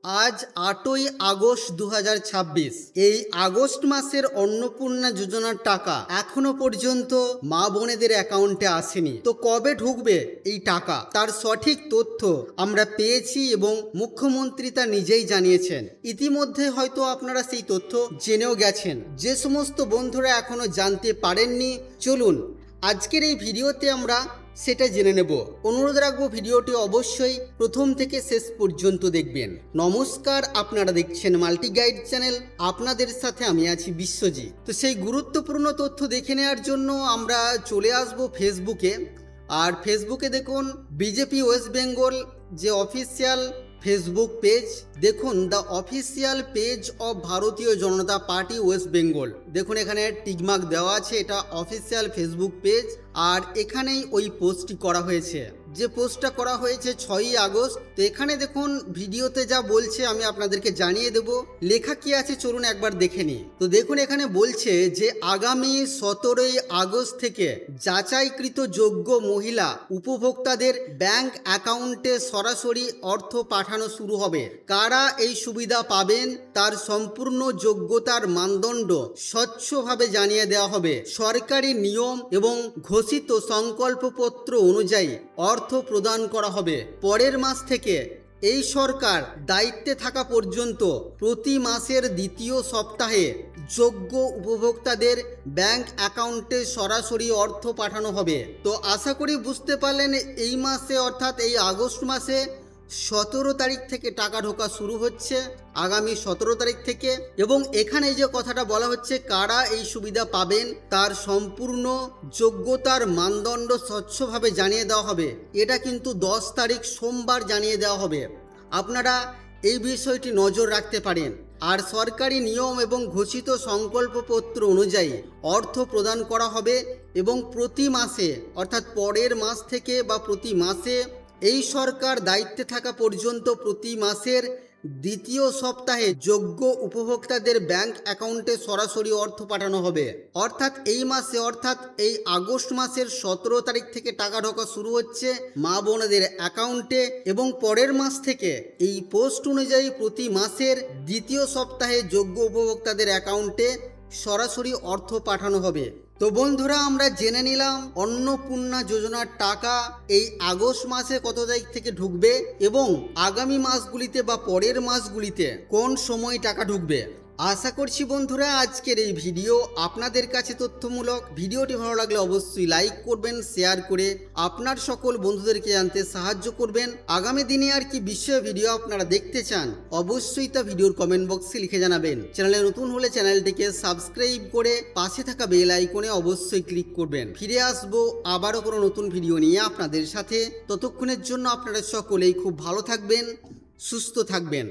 আজ ৮ই আগস্ট ২০২৬। এই আগস্ট মাসের অন্নপূর্ণা যোজনার টাকা এখনো পর্যন্ত মা বোনেদের অ্যাকাউন্টে আসেনি। তো কবে ঢুকবে এই টাকা, তার সঠিক তথ্য আমরা পেয়েছি এবং মুখ্যমন্ত্রী তা নিজেই জানিয়েছেন। ইতিমধ্যে হয়তো আপনারা সেই তথ্য জেনেও গেছেন। যে সমস্ত বন্ধুরা এখনো জানতে পারেননি, চলুন আজকের এই ভিডিওতে আমরা সেটা জেনে নেব। অনুরোধ রাখবো ভিডিওটি অবশ্যই প্রথম থেকে শেষ পর্যন্ত দেখবেন। নমস্কার, আপনারা দেখছেন মাল্টি গাইড চ্যানেল, আপনাদের সাথে আমি আছি বিশ্বজিৎ। তো সেই গুরুত্বপূর্ণ তথ্য দেখে নেওয়ার জন্য আমরা চলে আসব ফেসবুকে। আর ফেসবুকে দেখুন বিজেপি ওয়েস্ট বেঙ্গল যে অফিসিয়াল ফেসবুক পেজ, দেখুন দ্য অফিসিয়াল পেজ অফ ভারতীয় জনতা পার্টি ওয়েস্ট বেঙ্গল। দেখুন এখানে টিকমার্ক দেওয়া আছে, এটা অফিসিয়াল ফেসবুক পেজ। আর এখানেই ওই পোস্টটি করা হয়েছে, যে পোস্টটা করা হয়েছে 6ই আগস্ট। তো এখানে দেখুন ভিডিওতে যা বলছে আমি আপনাদেরকে জানিয়ে দেব। লেখা কি আছে চলুন একবার দেখে নিই। তো দেখুন এখানে বলছে যে আগামী 17ই আগস্ট থেকে যাচাইকৃত যোগ্য মহিলা উপভোক্তাদের ব্যাংক অ্যাকাউন্টে সরাসরি অর্থ পাঠানো শুরু হবে। কারা এই সুবিধা পাবেন তার সম্পূর্ণ যোগ্যতার মানদণ্ড স্বচ্ছভাবে জানিয়ে দেওয়া হবে। সরকারি নিয়ম এবং ঘোষিত সংকল্পপত্র অনুযায়ী অর্থ প্রদান করা হবে। পরের মাস থেকে এই সরকার দায়িত্বে থাকা পর্যন্ত প্রতি মাসের দ্বিতীয় সপ্তাহে যোগ্য উপভোক্তাদের ব্যাংক অ্যাকাউন্টে সরাসরি অর্থ পাঠানো হবে। তো আশা করি বুঝতে পারলেন, এই মাসে অর্থাৎ এই আগস্ট মাসে 17 তারিখ থেকে টাকা ঢোকা শুরু হচ্ছে, আগামী 17 তারিখ থেকে। এবং এখানে যে কথাটা বলা হচ্ছে কারা এই সুবিধা পাবেন তার সম্পূর্ণ যোগ্যতার মানদণ্ড স্বচ্ছভাবে জানিয়ে দেওয়া হবে। এটা কিন্তু 10 তারিখ সোমবার জানিয়ে দেওয়া হবে। আপনারা এই বিষয়টি নজর রাখতে পারেন। আর সরকারি নিয়ম এবং ঘোষিত সংকল্পপত্র অনুযায়ী অর্থ প্রদান করা হবে এবং প্রতি মাসে অর্থাৎ পরের মাস থেকে বা প্রতি মাসে এই সরকার দায়িত্বে থাকা পর্যন্ত প্রতি মাসের দ্বিতীয় সপ্তাহে যোগ্য উপভোক্তাদের ব্যাংক অ্যাকাউন্টে সরাসরি অর্থ পাঠানো হবে। অর্থাৎ এই মাসে অর্থাৎ এই আগস্ট মাসের 17 তারিখ থেকে টাকা ঢোকা শুরু হচ্ছে মা বোনেদের অ্যাকাউন্টে এবং পরের মাস থেকে এই পোস্ট অনুযায়ী প্রতি মাসের দ্বিতীয় সপ্তাহে যোগ্য উপভোক্তাদের অ্যাকাউন্টে সরাসরি অর্থ পাঠানো হবে। তো বন্ধুরা, আমরা জেনে নিলাম অন্নপূর্ণা যোজনার টাকা এই আগস্ট মাসে কত তারিখ থেকে ঢুকবে এবং আগামী মাসগুলিতে বা পরের মাসগুলিতে কোন সময় টাকা ঢুকবে। আশা করছি বন্ধুরা আজকের এই ভিডিও আপনাদের কাছে তথ্যমূলক। ভিডিওটি ভালো লাগলে অবশ্যই লাইক করবেন, শেয়ার করে আপনার সকল বন্ধুদেরকে জানতে সাহায্য করবেন। আগামী দিনে আর কি বিষয় ভিডিও আপনারা দেখতে চান অবশ্যই তা ভিডিওর কমেন্ট বক্সে লিখে জানাবেন। চ্যানেলে নতুন হলে চ্যানেলটিকে সাবস্ক্রাইব করে পাশে থাকা বেল আইকনে অবশ্যই ক্লিক করবেন। ফিরে আসবো আবারও কোনো নতুন ভিডিও নিয়ে আপনাদের সাথে। ততক্ষণের জন্য আপনারা সকলেই খুব ভালো থাকবেন, সুস্থ থাকবেন।